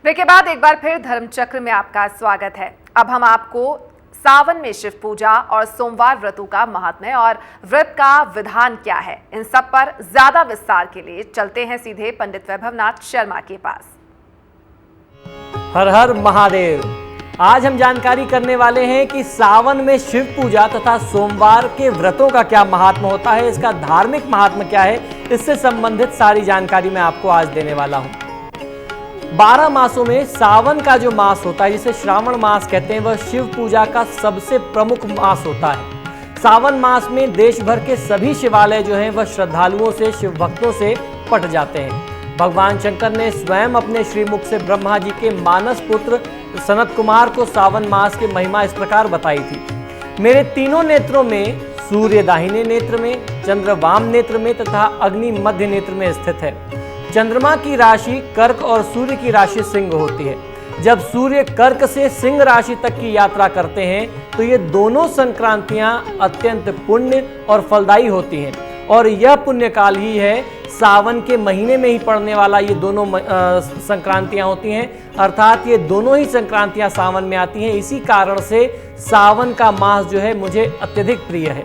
Break के बाद एक बार फिर धर्मचक्र में आपका स्वागत है। अब हम आपको सावन में शिव पूजा और सोमवार व्रतों का महात्म्य और व्रत का विधान क्या है, इन सब पर ज्यादा विस्तार के लिए चलते हैं सीधे पंडित वैभवनाथ शर्मा के पास। हर हर महादेव। आज हम जानकारी करने वाले हैं कि सावन में शिव पूजा तथा सोमवार के व्रतों का क्या महात्म्य होता है, इसका धार्मिक महात्म्य क्या है, इससे संबंधित सारी जानकारी मैं आपको आज देने वाला हूं। 12 मासों में सावन का जो मास होता है, जिसे श्रावण मास कहते हैं, वह शिव पूजा का सबसे प्रमुख मास होता है। सावन मास में देश भर के सभी शिवालय जो हैं वह श्रद्धालुओं से, शिव भक्तों से पट जाते हैं। भगवान शंकर ने स्वयं अपने श्रीमुख से ब्रह्मा जी के मानस पुत्र सनत कुमार को सावन मास की महिमा इस प्रकार बताई थी। मेरे तीनों नेत्रों में, सूर्य दाहिने नेत्र में, चंद्र वाम नेत्र में तथा अग्नि मध्य नेत्र में स्थित है। चंद्रमा की राशि कर्क और सूर्य की राशि सिंह होती है। जब सूर्य कर्क से सिंह राशि तक की यात्रा करते हैं तो ये दोनों संक्रांतियां अत्यंत पुण्य और फलदायी होती हैं, और यह पुण्य काल ही है सावन के महीने में ही पड़ने वाला ये दोनों संक्रांतियां होती हैं, अर्थात ये दोनों ही संक्रांतियां सावन में आती हैं। इसी कारण से सावन का मास जो है मुझे अत्यधिक प्रिय है।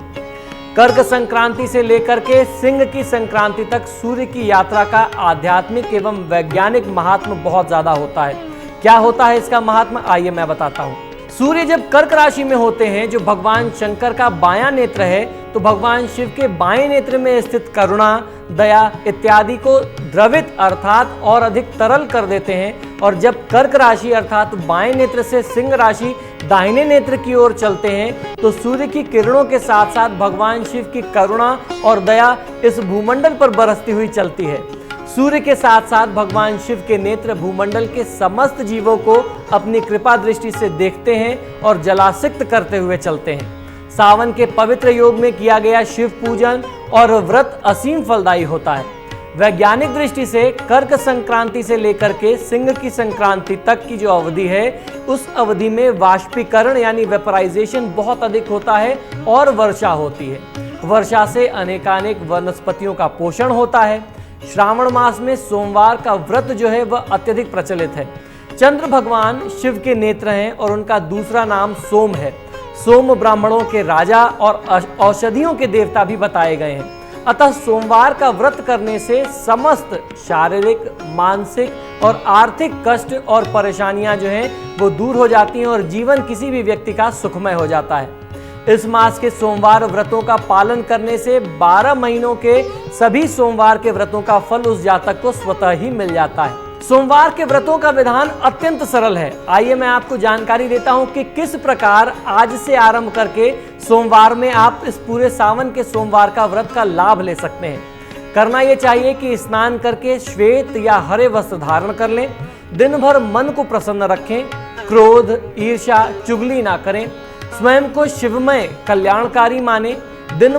कर्क संक्रांति से लेकर के सिंह की संक्रांति तक सूर्य की यात्रा का आध्यात्मिक एवं वैज्ञानिक महात्म्य बहुत ज्यादा होता है। क्या होता है इसका महात्म्य, आइए मैं बताता हूँ। सूर्य जब कर्क राशि में होते हैं, जो भगवान शंकर का बायां नेत्र है, तो भगवान शिव के बाएं नेत्र में स्थित करुणा, दया इत्यादि को द्रवित अर्थात और अधिक तरल कर देते हैं। और जब कर्क राशि अर्थात बाएं नेत्र से सिंह राशि दाहिने नेत्र की ओर चलते हैं, तो सूर्य की किरणों के साथ साथ भगवान शिव की करुणा और दया इस भूमंडल पर बरसती हुई चलती है। सूर्य के साथ साथ भगवान शिव के नेत्र भूमंडल के समस्त जीवों को अपनी कृपा दृष्टि से देखते हैं और जलासिक्त करते हुए चलते हैं। सावन के पवित्र योग में किया गया शिव पूजन और व्रत असीम फलदायी होता है। वैज्ञानिक दृष्टि से कर्क संक्रांति से लेकर के सिंह की संक्रांति तक की जो अवधि है, उस अवधि में वाष्पीकरण यानी वेपराइजेशन बहुत अधिक होता है और वर्षा होती है। वर्षा से अनेकानेक वनस्पतियों का पोषण होता है। श्रावण मास में सोमवार का व्रत जो है वह अत्यधिक प्रचलित है। चंद्र भगवान शिव के नेत्र हैं और उनका दूसरा नाम सोम है। सोम ब्राह्मणों के राजा और औषधियों के देवता भी बताए गए हैं। अतः सोमवार का व्रत करने से समस्त शारीरिक, मानसिक और आर्थिक कष्ट और परेशानियां जो हैं वो दूर हो जाती हैं और जीवन किसी भी व्यक्ति का सुखमय हो जाता है। इस मास के सोमवार व्रतों का पालन करने से 12 महीनों के सभी सोमवार के व्रतों का फल उस जातक को स्वतः ही मिल जाता है। सोमवार के व्रतों का विधान अत्यंत सरल है। आइए मैं आपको जानकारी देता हूं कि किस प्रकार आज से आरंभ करके सोमवार में आप इस पूरे सावन के सोमवार का व्रत का लाभ ले सकते हैं। करना यह चाहिए कि स्नान करके श्वेत या हरे वस्त्र धारण कर लें। दिन भर मन को प्रसन्न रखें, क्रोध, ईर्ष्या, चुगली ना करें, स्वयं को शिवमय कल्याणकारी माने। दिन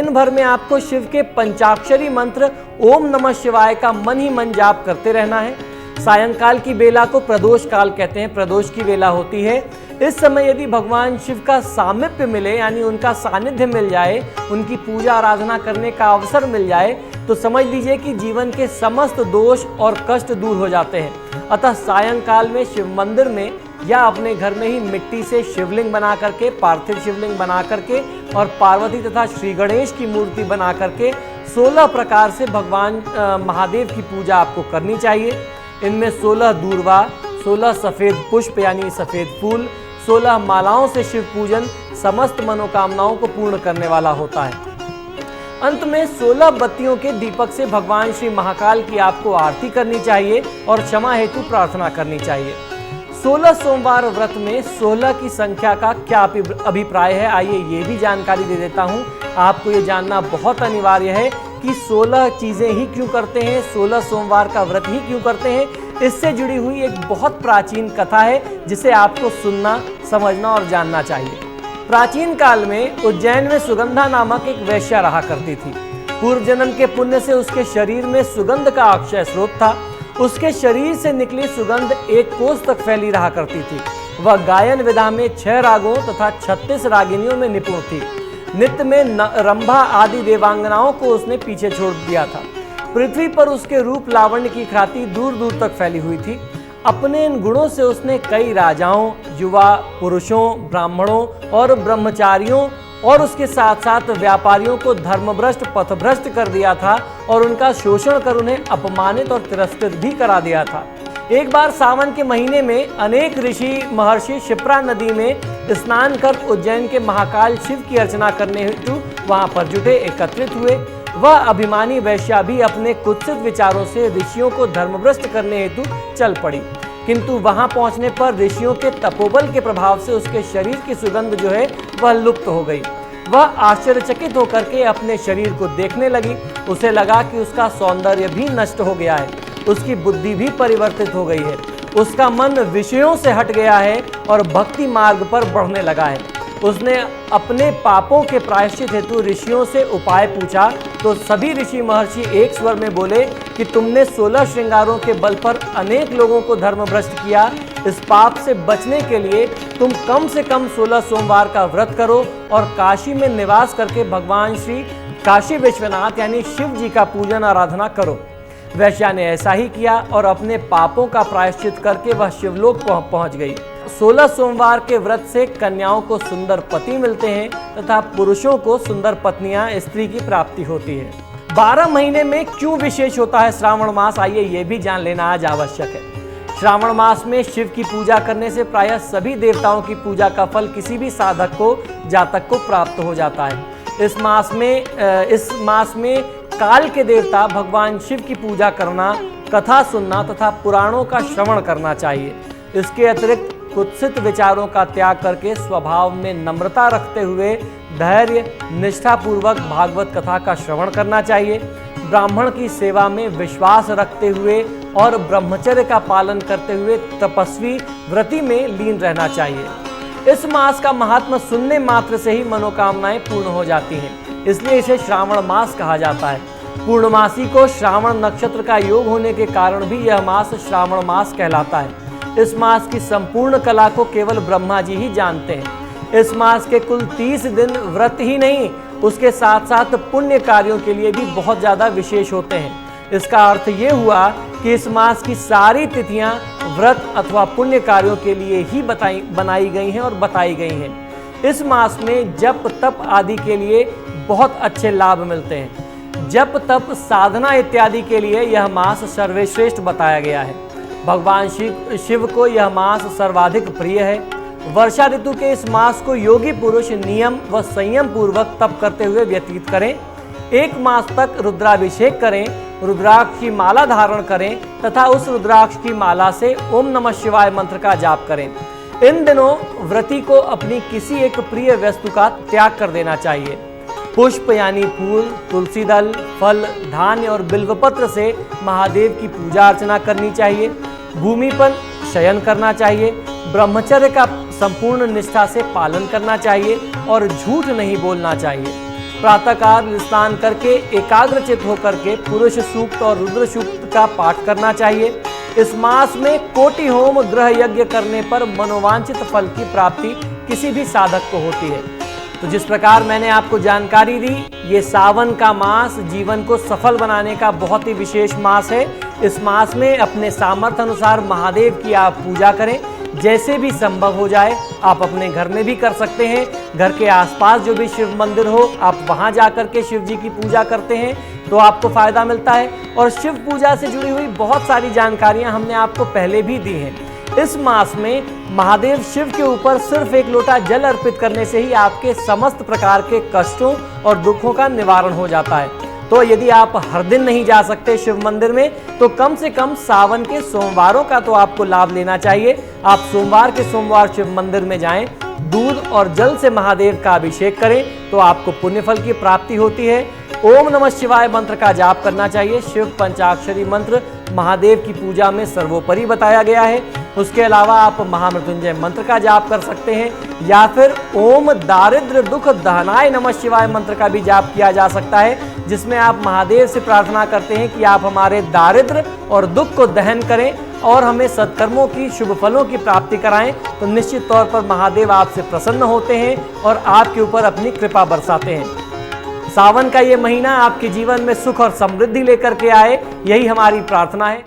भर में आपको शिव के पंचाक्षरी मंत्र ओम नमः शिवाय का मन ही मन जाप करते रहना है। सायंकाल की बेला को प्रदोष काल कहते हैं, प्रदोष की बेला होती है। इस समय यदि भगवान शिव का सामीप्य मिले यानी उनका सानिध्य मिल जाए, उनकी पूजा आराधना करने का अवसर मिल जाए, तो समझ लीजिए कि जीवन के समस्त दोष और कष्ट दूर हो जाते हैं। अतः सायंकाल में शिव मंदिर में या अपने घर में ही मिट्टी से शिवलिंग बना करके, पार्थिव शिवलिंग बना करके और पार्वती तथा श्री गणेश की मूर्ति बना करके 16 प्रकार से भगवान महादेव की पूजा आपको करनी चाहिए। इनमें 16 दूर्वा, 16 सफ़ेद पुष्प यानी सफ़ेद फूल, 16 मालाओं से शिव पूजन समस्त मनोकामनाओं को पूर्ण करने वाला होता है। अंत में 16 बत्तियों के दीपक से भगवान श्री महाकाल की आपको आरती करनी चाहिए और क्षमा हेतु प्रार्थना करनी चाहिए। 16 सोमवार व्रत में 16 की संख्या का क्या अभिप्राय है, आइए ये भी जानकारी दे देता हूँ। आपको ये जानना बहुत अनिवार्य है कि 16 चीज़ें ही क्यों करते हैं, 16 सोमवार का व्रत ही क्यों करते हैं। इससे जुड़ी हुई एक बहुत प्राचीन कथा है जिसे आपको सुनना, समझना और जानना चाहिए। प्राचीन काल में उज्जैन में सुगंधा नामक एक वैश्या रहा करती थी। पूर्व जन्म के पुण्य से उसके शरीर में सुगंध का अक्षय स्रोत था। उसके शरीर से निकली सुगंध 1 कोस तक फैली रहा करती थी। वह गायन विधा में 6 रागों तथा 36 रागिनियों में निपुण थी। नृत्य में रंभा आदि देवांगनाओं को उसने पीछे छोड़ दिया था। पृथ्वी पर उसके रूप लावण्य की ख्याति दूर दूर तक फैली हुई थी। अपने इन गुणों से उसने कई राजाओं, युवा पुरुषों, ब्राह्मणों और ब्रह्मचारियों और उसके साथ साथ व्यापारियों को धर्मभ्रष्ट, पथभ्रष्ट कर दिया था और उनका शोषण कर उन्हें अपमानित और तिरस्कृत भी करा दिया था। एक बार सावन के महीने में अनेक ऋषि महर्षि क्षिप्रा नदी में स्नान कर उज्जैन के महाकाल शिव की अर्चना करने हेतु वहां पर जुटे, एकत्रित हुए। वह अभिमानी वैश्या भी अपने कुत्सित विचारों से ऋषियों को धर्मभ्रष्ट करने हेतु चल पड़ी, किंतु वहां पहुंचने पर ऋषियों के तपोबल के प्रभाव से उसके शरीर की सुगंध जो है वह लुप्त हो गई। वह आश्चर्यचकित होकर के अपने शरीर को देखने लगी। उसे लगा कि उसका सौंदर्य भी नष्ट हो गया है, उसकी बुद्धि भी परिवर्तित हो गई है, उसका मन विषयों से हट गया है और भक्ति मार्ग पर बढ़ने लगा है। उसने अपने पापों के प्रायश्चित हेतु ऋषियों से उपाय पूछा तो सभी ऋषि महर्षि एक स्वर में बोले कि तुमने 16 श्रृंगारों के बल पर अनेक लोगों को धर्मभ्रष्ट किया। इस पाप से बचने के लिए तुम कम से कम 16 सोमवार का व्रत करो और काशी में निवास करके भगवान श्री काशी विश्वनाथ यानी शिव जी का पूजन आराधना करो। वैश्या ने ऐसा ही किया और अपने पापों का प्रायश्चित करके वह शिवलोक पहुंच गई। 16 सोमवार के व्रत से कन्याओं को सुंदर पति मिलते हैं तथा पुरुषों को सुंदर पत्नियां, स्त्री की प्राप्ति होती है। 12 महीने में क्यों विशेष होता है श्रावण मास, आइए ये भी जान लेना आज आवश्यक है। श्रावण मास में शिव की पूजा करने से प्रायः सभी देवताओं की पूजा का फल किसी भी साधक को, जातक को प्राप्त हो जाता है। इस मास में काल के देवता भगवान शिव की पूजा करना, कथा सुनना तथा पुराणों का श्रवण करना चाहिए। इसके अतिरिक्त कुत्सित विचारों का त्याग करके स्वभाव में नम्रता रखते हुए धैर्य, निष्ठापूर्वक भागवत कथा का श्रवण करना चाहिए। ब्राह्मण की सेवा में विश्वास रखते हुए और ब्रह्मचर्य का पालन करते हुए तपस्वी व्रती में लीन रहना चाहिए। इस मास का महात्मा सुनने मात्र से ही मनोकामनाएं पूर्ण हो जाती हैं, इसलिए इसे श्रावण मास कहा जाता है। पूर्णमासी को श्रावण नक्षत्र का योग होने के कारण भी यह मास श्रावण मास कहलाता है। इस मास की संपूर्ण कला को केवल ब्रह्मा जी ही जानते हैं। इस मास के कुल 30 दिन व्रत ही नहीं, उसके साथ साथ पुण्य कार्यों के लिए भी बहुत ज़्यादा विशेष होते हैं। इसका अर्थ ये हुआ कि इस मास की सारी तिथियां व्रत अथवा पुण्य कार्यों के लिए ही बनाई गई हैं और बताई गई हैं। इस मास में जप तप आदि के लिए बहुत अच्छे लाभ मिलते हैं। जप तप साधना इत्यादि के लिए यह मास सर्वश्रेष्ठ बताया गया है। भगवान शिव को यह मास सर्वाधिक प्रिय है। वर्षा ऋतु के इस मास को योगी पुरुष नियम व संयम पूर्वक तप करते हुए व्यतीत करें। 1 मास तक रुद्राभिषेक करें, रुद्राक्ष की माला धारण करें तथा उस रुद्राक्ष की माला से ओम नमः शिवाय मंत्र का जाप करें। इन दिनों व्रती को अपनी किसी एक प्रिय वस्तु का त्याग कर देना चाहिए। पुष्प यानी फूल, तुलसी दल, फल, धान्य और बिल्वपत्र से महादेव की पूजा अर्चना करनी चाहिए। भूमि पर शयन करना चाहिए। ब्रह्मचर्य का संपूर्ण निष्ठा से पालन करना चाहिए और झूठ नहीं बोलना चाहिए। प्रातःकाल स्नान करके एकाग्रचित होकर के पुरुष सूक्त और रुद्र सूक्त का पाठ करना चाहिए। इस मास में कोटि होम ग्रह यज्ञ करने पर मनोवांछित फल की प्राप्ति किसी भी साधक को होती है। तो जिस प्रकार मैंने आपको जानकारी दी, ये सावन का मास जीवन को सफल बनाने का बहुत ही विशेष मास है। इस मास में अपने सामर्थ्य अनुसार महादेव की आप पूजा करें। जैसे भी संभव हो जाए आप अपने घर में भी कर सकते हैं। घर के आसपास जो भी शिव मंदिर हो आप वहां जाकर के शिव जी की पूजा करते हैं तो आपको फायदा मिलता है। और शिव पूजा से जुड़ी हुई बहुत सारी जानकारियां हमने आपको पहले भी दी हैं। इस मास में महादेव शिव के ऊपर सिर्फ 1 लोटा जल अर्पित करने से ही आपके समस्त प्रकार के कष्टों और दुखों का निवारण हो जाता है। तो यदि आप हर दिन नहीं जा सकते शिव मंदिर में तो कम से कम सावन के सोमवारों का तो आपको लाभ लेना चाहिए। आप सोमवार के सोमवार शिव मंदिर में जाएं, दूध और जल से महादेव का अभिषेक करें तो आपको पुण्य फल की प्राप्ति होती है। ओम नमः शिवाय मंत्र का जाप करना चाहिए। शिव पंचाक्षरी मंत्र महादेव की पूजा में सर्वोपरि बताया गया है। उसके अलावा आप महामृत्युंजय मंत्र का जाप कर सकते हैं या फिर ओम दारिद्र दुख दहनाय नमः शिवाय मंत्र का भी जाप किया जा सकता है, जिसमें आप महादेव से प्रार्थना करते हैं कि आप हमारे दारिद्र और दुख को दहन करें और हमें सत्कर्मों की शुभ फलों की प्राप्ति कराएं। तो निश्चित तौर पर महादेव आपसे प्रसन्न होते हैं और आपके ऊपर अपनी कृपा बरसाते हैं। सावन का ये महीना आपके जीवन में सुख और समृद्धि लेकर के आए, यही हमारी प्रार्थना है।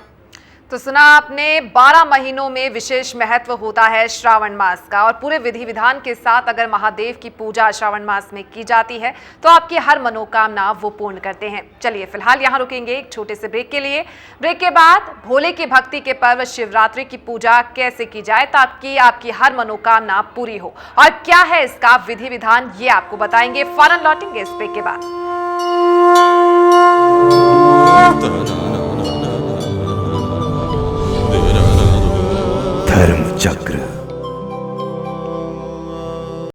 तो सुना आपने 12 महीनों में विशेष महत्व होता है श्रावण मास का, और पूरे विधि विधान के साथ अगर महादेव की पूजा श्रावण मास में की जाती है तो आपकी हर मनोकामना वो पूर्ण करते हैं। चलिए फिलहाल यहाँ रुकेंगे एक छोटे से ब्रेक के लिए। ब्रेक के बाद भोले की भक्ति के पर्व शिवरात्रि की पूजा कैसे की जाए ताकि आपकी हर मनोकामना पूरी हो, और क्या है इसका विधि विधान, ये आपको बताएंगे। फौरन लौटेंगे इस ब्रेक के बाद। धर्म चक्र